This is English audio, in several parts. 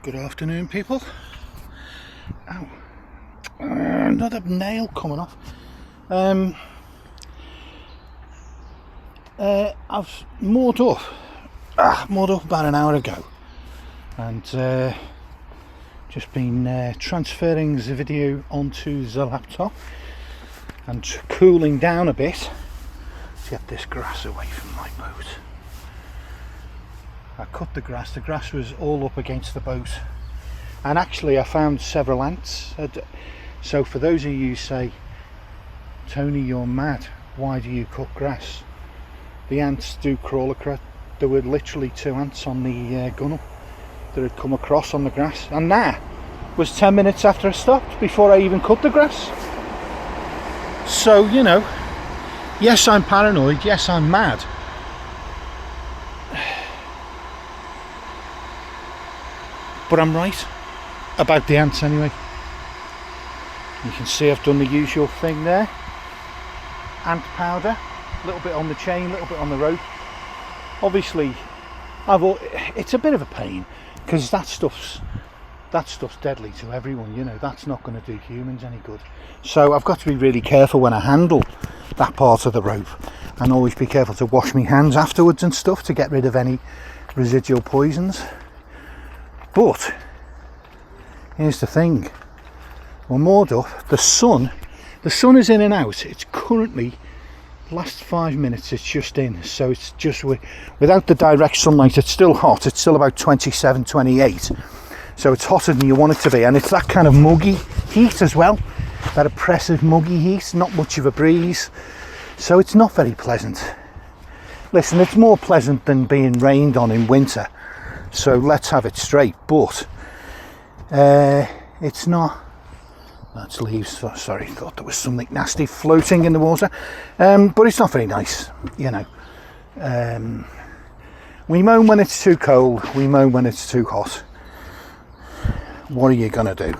Good afternoon, people. Ow. Another nail coming off. I've moored up about an hour ago, and just been transferring the video onto the laptop and cooling down a bit to get this grass away from my boat. I cut the grass was all up against the boat, and actually I found several ants. So for those of you who say, Tony, you're mad, why do you cut grass? The ants do crawl across. There were literally 2 ants on the gunnel that had come across on the grass, and that was 10 minutes after I stopped, before I even cut the grass. So, you know, yes, I'm paranoid, yes, I'm mad, but I'm right about the ants anyway. You can see I've done the usual thing there. Ant powder, a little bit on the chain, a little bit on the rope. Obviously, it's a bit of a pain because that stuff's deadly to everyone. You know, that's not going to do humans any good. So I've got to be really careful when I handle that part of the rope, and always be careful to wash my hands afterwards and stuff to get rid of any residual poisons. But here's the thing: we're moored up. The sun is in and out. It's currently, last 5 minutes it's just in, so it's just without the direct sunlight. It's still hot. It's still about 27, 28, so it's hotter than you want it to be, and it's that kind of muggy heat as well, that oppressive muggy heat. Not much of a breeze, so it's not very pleasant. Listen, it's more pleasant than being rained on in winter, so let's have it straight. But it's not. That's leaves. Sorry, thought there was something nasty floating in the water. But it's not very nice, you know. We moan when it's too cold. We moan when it's too hot. What are you gonna do?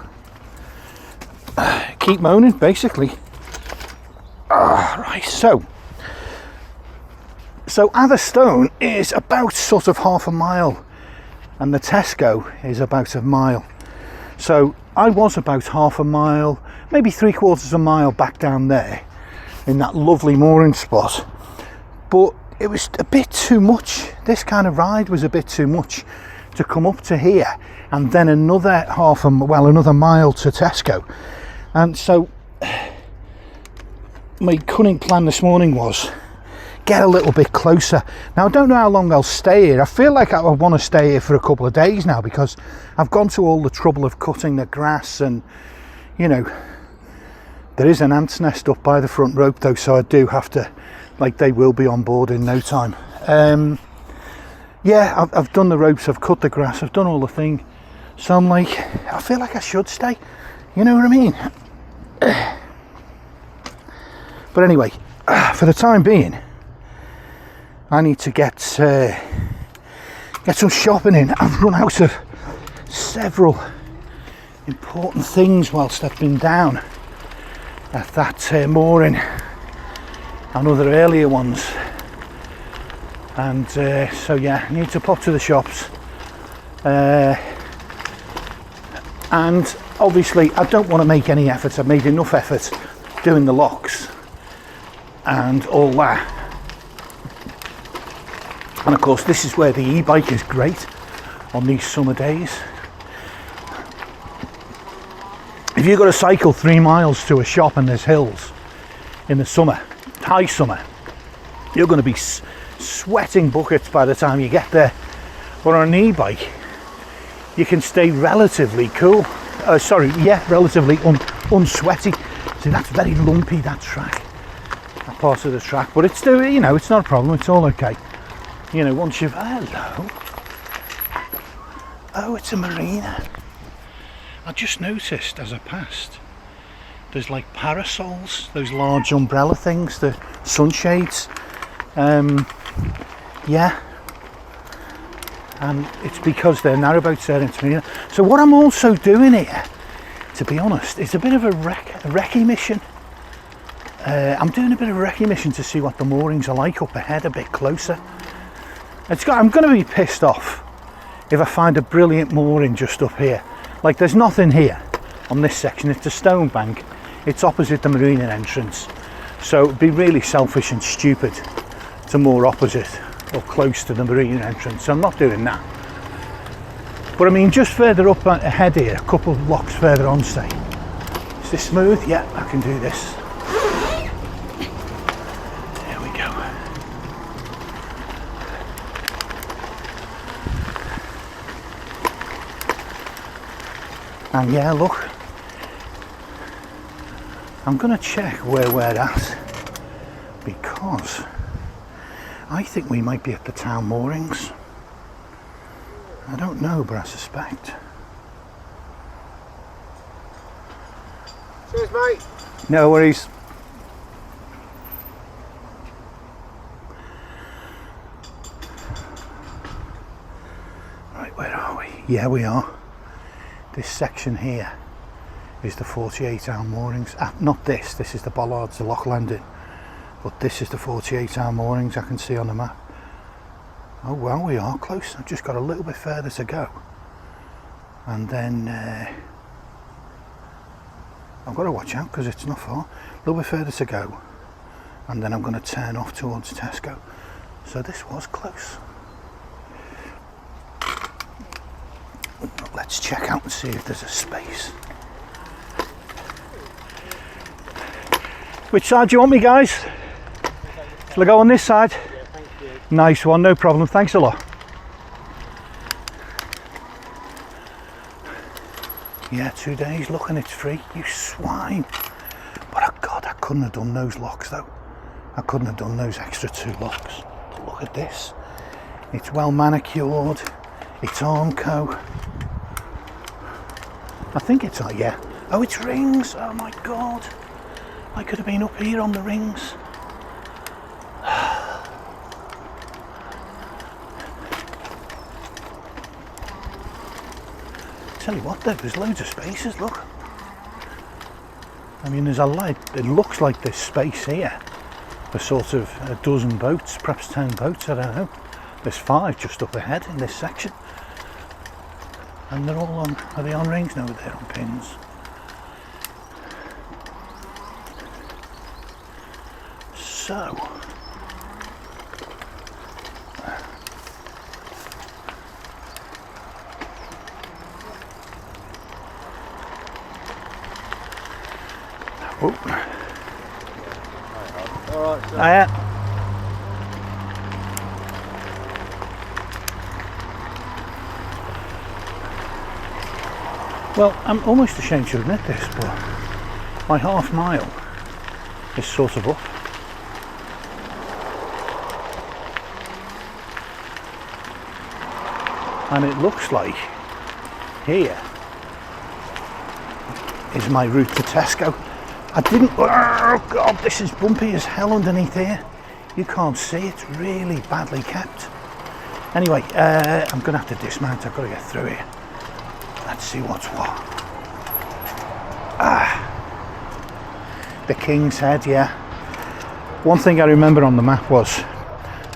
Keep moaning, basically. Right. So Atherstone is about sort of half a mile, and the Tesco is about a mile. So I was about half a mile, maybe 3/4 of a mile back down there in that lovely mooring spot, but it was a bit too much. This kind of ride was a bit too much to come up to here and then another mile to Tesco. And so my cunning plan this morning was get a little bit closer. Now I don't know how long I'll stay here. I feel like I want to stay here for a couple of days now, because I've gone to all the trouble of cutting the grass, and you know, there is an ant's nest up by the front rope though, so I do have to, like, they will be on board in no time. Yeah, I've done the ropes, I've cut the grass, I've done all the thing, so I'm like, I feel like I should stay, you know what I mean? But anyway, for the time being, I need to get some shopping in. I've run out of several important things whilst I've been down at that mooring and other earlier ones, and so yeah, I need to pop to the shops, and obviously I don't want to make any effort. I've made enough effort doing the locks and all that. And of course, this is where the e-bike is great on these summer days. If you've got to cycle 3 miles to a shop and there's hills in the summer, high summer, you're going to be sweating buckets by the time you get there. But on an e-bike, you can stay relatively cool. Relatively unsweaty. See, that's very lumpy, that track, that part of the track. But it's still, you know, it's not a problem. It's all okay. You know, once you've... Hello. Oh, it's a marina. I just noticed as I passed, there's like parasols, those large umbrella things, the sunshades. Yeah. And it's because they're narrowboats there in marina. So what I'm also doing here, to be honest, is a bit of a recce mission. I'm doing a bit of a recce mission to see what the moorings are like up ahead, a bit closer. I'm going to be pissed off if I find a brilliant mooring just up here. Like there's nothing here on this section, it's a stone bank, it's opposite the marina entrance, so it'd be really selfish and stupid to moor opposite or close to the marina entrance, so I'm not doing that. But I mean, just further up ahead here, a couple of locks further on, say. Is this smooth? Yeah, I can do this. There we go. And yeah, look, I'm going to check where we're at, because I think we might be at the town moorings. I don't know, but I suspect. Cheers, mate. No worries. Right, where are we? Yeah, we are. This section here is the 48-hour moorings. Not this, this is the bollards, the lock landing. But this is the 48-hour moorings I can see on the map. Oh well, we are close. I've just got a little bit further to go. And then I've got to watch out because it's not far. A little bit further to go. And then I'm going to turn off towards Tesco. So this was close. Let's check out and see if there's a space. Which side do you want me, guys? Shall I go on this side? Yeah, thank you. Nice one, no problem, thanks a lot. Yeah, 2 days, look, and it's free, you swine. But oh God, I couldn't have done those locks though. I couldn't have done those extra 2 locks. But look at this. It's well manicured, it's Armco. I think it's, yeah. Oh, it's rings, oh my God. I could have been up here on the rings. Tell you what though, there's loads of spaces, look. I mean, there's a light, it looks like there's space here for sort of a dozen boats, perhaps 10 boats, I don't know. There's 5 just up ahead in this section. And they're all on, are they on rings? No, they're on pins. So, oh. All right, so Hiya. Well, I'm almost ashamed to admit this, but my half mile is sort of up. And it looks like here is my route to Tesco. I didn't, oh God, this is bumpy as hell underneath here. You can't see, it's really badly kept. Anyway, I'm gonna have to dismount, I've got to get through here. Let's see what's what. The King's Head, yeah. One thing I remember on the map was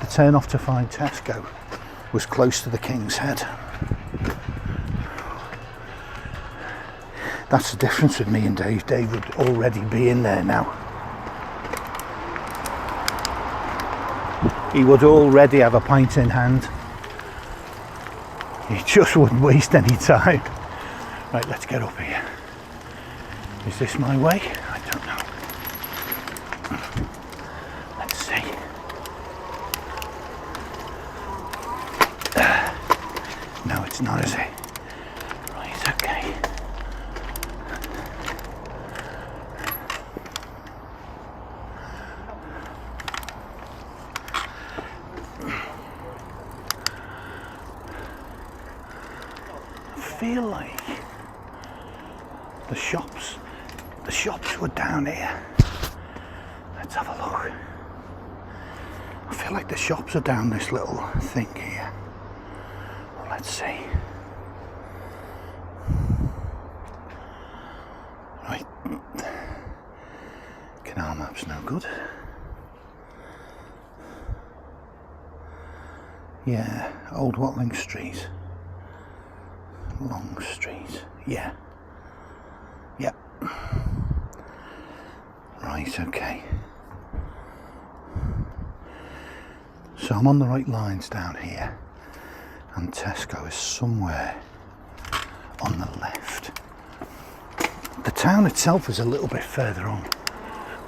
the turn off to find Tesco was close to the King's Head. That's the difference with me and Dave. Dave would already be in there now. He would already have a pint in hand. He just wouldn't waste any time. Right, let's get up here. Is this my way? I don't know. Let's see. No, it's not, is it? Right, okay. I feel like the shops were down here. Let's have a look. I feel like the shops are down this little thing here. Well, let's see. Right. Canal map's no good. Yeah, Old Watling Street. Long Street. Yeah. Yep. Right, okay. So I'm on the right lines down here, and Tesco is somewhere on the left. The town itself is a little bit further on,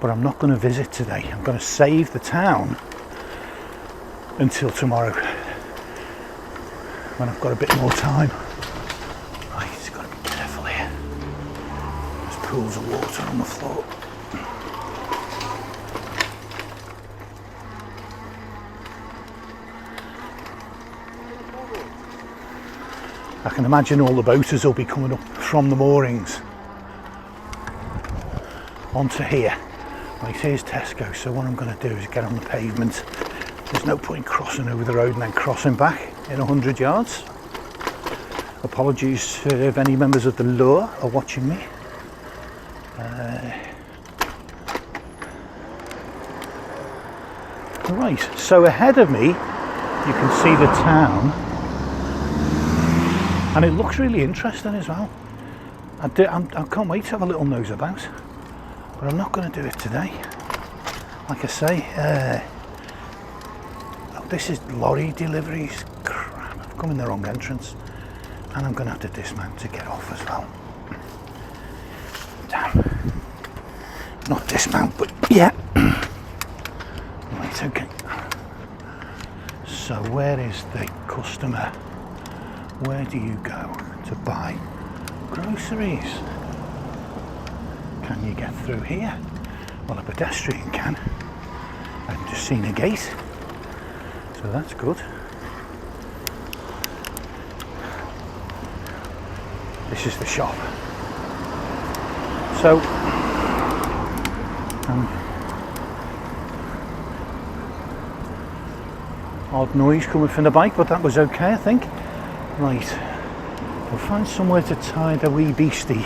but I'm not going to visit today. I'm going to save the town until tomorrow, when I've got a bit more time. Right, just got to be careful here. There's pools of water on the floor. I can imagine all the boaters will be coming up from the moorings onto here. Right, here's Tesco, so what I'm going to do is get on the pavement. There's no point crossing over the road and then crossing back in 100 yards. Apologies if any members of the law are watching me. Right, so ahead of me you can see the town, and it looks really interesting as well. I can't wait to have a little nose about, but I'm not going to do it today. Like I say, oh, this is lorry deliveries. Crap, I've come in the wrong entrance, and I'm going to have to dismount to get off as well. Damn. Not dismount, but yeah. Right, okay. So where is the customer? Where do you go to buy groceries? Can you get through here? Well, a pedestrian can. I've just seen a gate, so that's good. This is the shop. So, odd noise coming from the bike, but that was okay, I think. Right, we'll find somewhere to tie the wee beastie,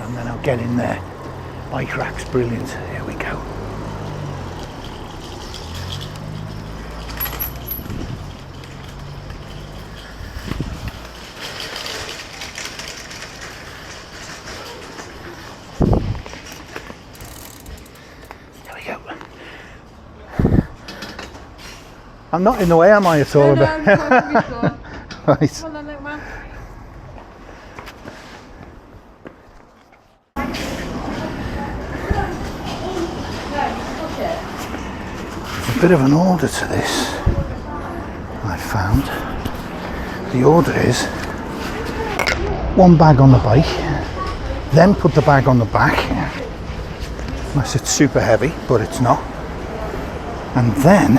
and then I'll get in there. Bike rack's brilliant. Here we go. There we go. I'm not in the way, am I, at all? No, I'm trying to be sure. Right. Come on then, little man. There's a bit of an order to this, I found. The order is one bag on the bike, then put the bag on the back, unless it's super heavy, but it's not, and then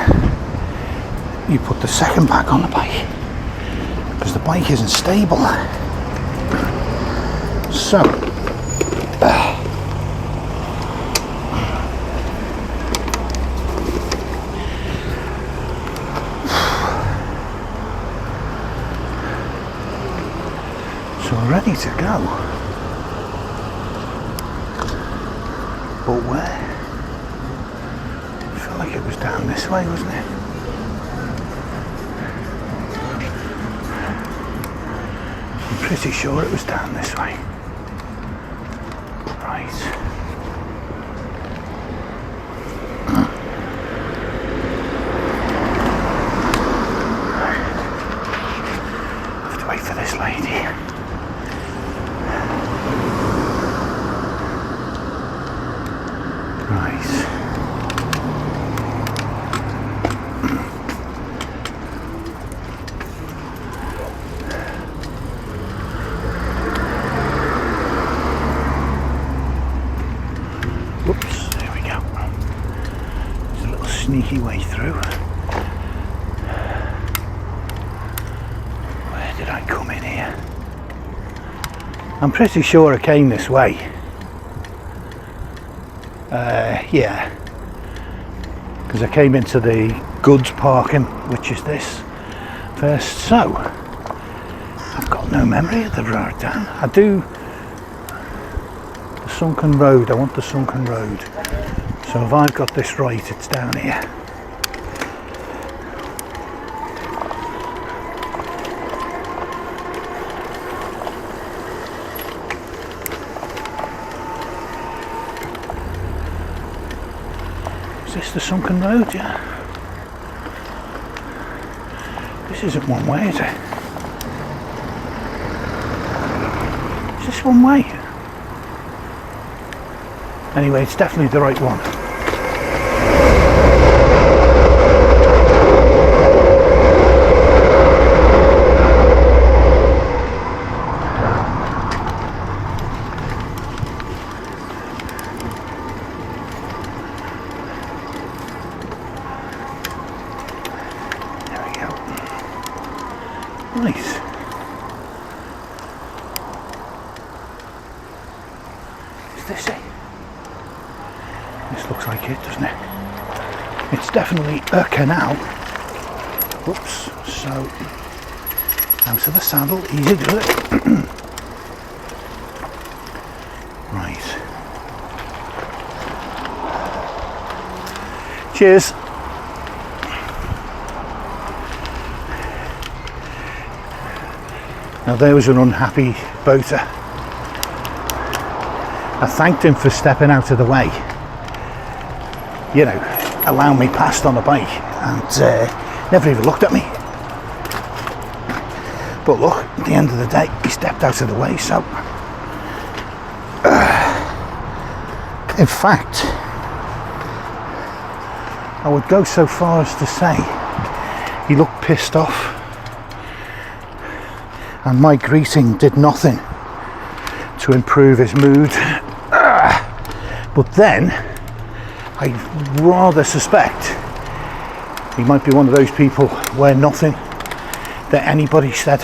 you put the second bag on the bike, because the bike isn't stable. So we're ready to go, but where? I felt like it was down this way, wasn't it? I'm pretty sure it was down this way. Right. I have to wait for this lady. Whoops, there we go. There's a little sneaky way through. Where did I come in here? I'm pretty sure I came this way. Yeah. Because I came into the goods parking, which is this first. So, I've got no memory of the road down. I do. Sunken Road, I want the Sunken Road. So if I've got this right, it's down here. Is this the sunken road? Yeah. This isn't one way, is it? Is this one way? Anyway, it's definitely the right one. Nice. Is this it? This looks like it, doesn't it? It's definitely a canal. Whoops. So, out of the saddle, easy to do it. Right. Cheers. Now there was an unhappy boater. I thanked him for stepping out of the way, you know, allowing me past on a bike, and never even looked at me. But look, at the end of the day, he stepped out of the way, so... in fact, I would go so far as to say he looked pissed off. And my greeting did nothing to improve his mood. But then, I rather suspect he might be one of those people where nothing that anybody said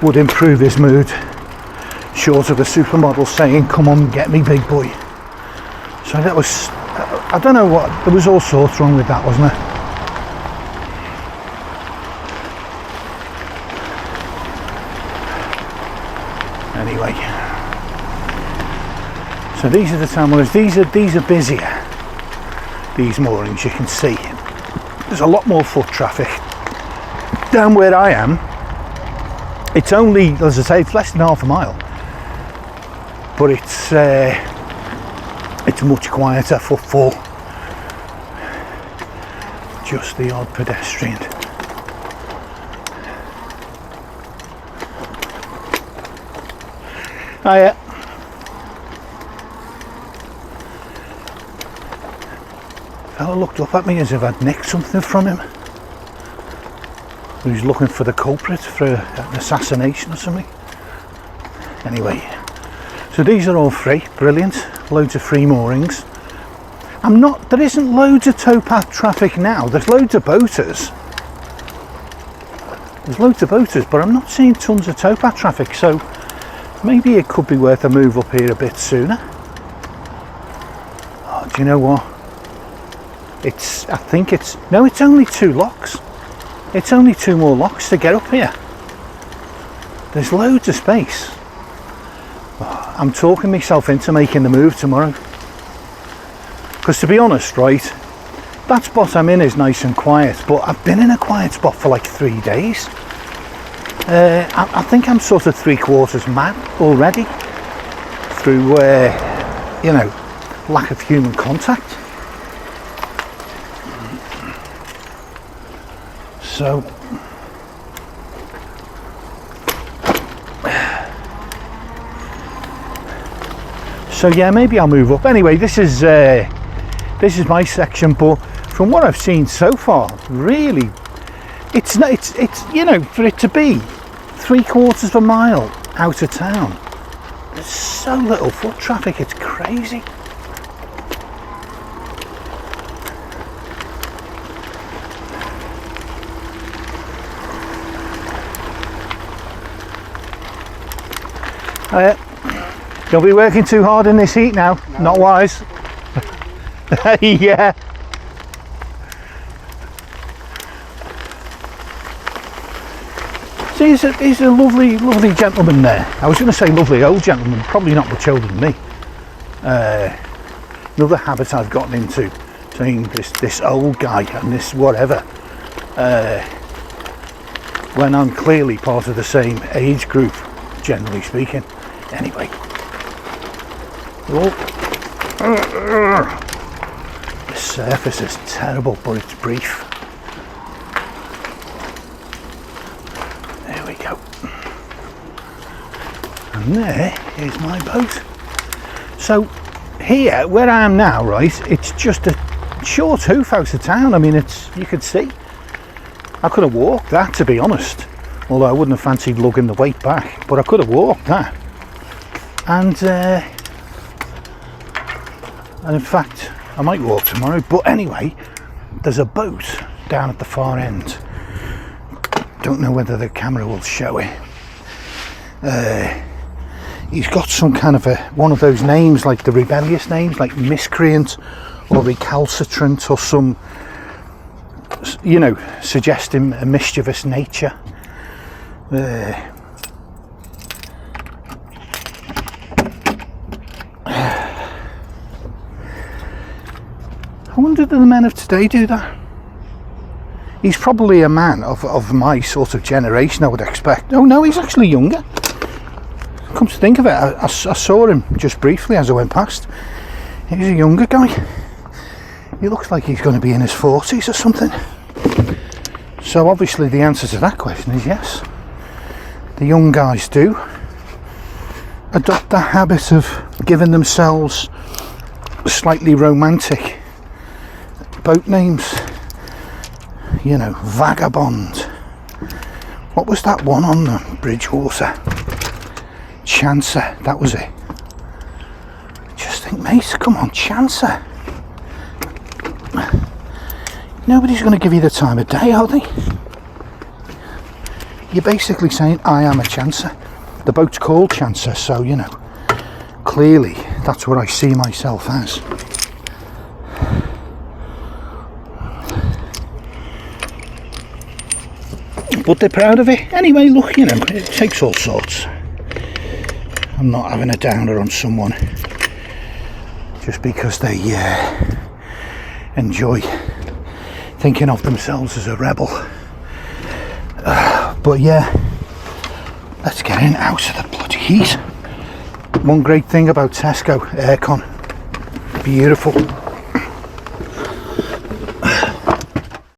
would improve his mood, short of a supermodel saying, "Come on, get me, big boy." So that was, I don't know what, there was all sorts wrong with that, wasn't there? Anyway, so these are the town moorings. These are busier, these moorings. You can see there's a lot more foot traffic down where I am. It's only, as I say, it's less than half a mile, but it's much quieter footfall, just the odd pedestrian. Hiya. Fella looked up at me as if I'd nicked something from him. He was looking for the culprit for an assassination or something. Anyway, so these are all free, brilliant. Loads of free moorings. There isn't loads of towpath traffic now. There's loads of boaters. But I'm not seeing tons of towpath traffic, so maybe it could be worth a move up here a bit sooner. Oh, do you know what? It's only 2 locks. It's only 2 more locks to get up here. There's loads of space. Oh, I'm talking myself into making the move tomorrow. Because to be honest, right, that spot I'm in is nice and quiet, but I've been in a quiet spot for like 3 days. I think I'm sort of 3/4 mad already through, you know, lack of human contact. So yeah, maybe I'll move up. Anyway, this is my section, but from what I've seen so far, really, it's you know, for it to be 3/4 mile out of town, there's so little foot traffic, it's crazy. Don't be working too hard in this heat now. No. Not wise. Yeah. See, he's a lovely gentleman there. I was going to say lovely old gentleman, probably not much older than me. Another habit I've gotten into, saying this old guy and this whatever, when I'm clearly part of the same age group, generally speaking. Anyway, oh, there's surface is terrible, but it's brief. There we go. And there is my boat. So here, where I am now, right, it's just a short hoof out of town. I mean, you could see. I could have walked that, to be honest. Although I wouldn't have fancied lugging the weight back, but I could have walked that. And in fact, I might walk tomorrow. But anyway, there's a boat down at the far end. Don't know whether the camera will show it. He's got some kind of one of those names, like the rebellious names, like miscreant or recalcitrant, or some, you know, suggesting a mischievous nature. I wonder, do the men of today do that? He's probably a man of my sort of generation, I would expect. Oh no, he's actually younger. Come to think of it, I saw him just briefly as I went past. He's a younger guy. He looks like he's going to be in his 40s or something. So obviously the answer to that question is yes. The young guys do adopt the habit of giving themselves slightly romantic boat names. You know, Vagabond. What was that one on the Bridgewater? Chancer, that was it. Just think, mate, come on, Chancer. Nobody's going to give you the time of day, are they? You're basically saying, I am a chancer. The boat's called Chancer, so, you know, clearly that's what I see myself as. But they're proud of it. Anyway, look, you know, it takes all sorts. I'm not having a downer on someone just because they enjoy thinking of themselves as a rebel. But yeah, let's get in out of the bloody heat. One great thing about Tesco, aircon. Beautiful.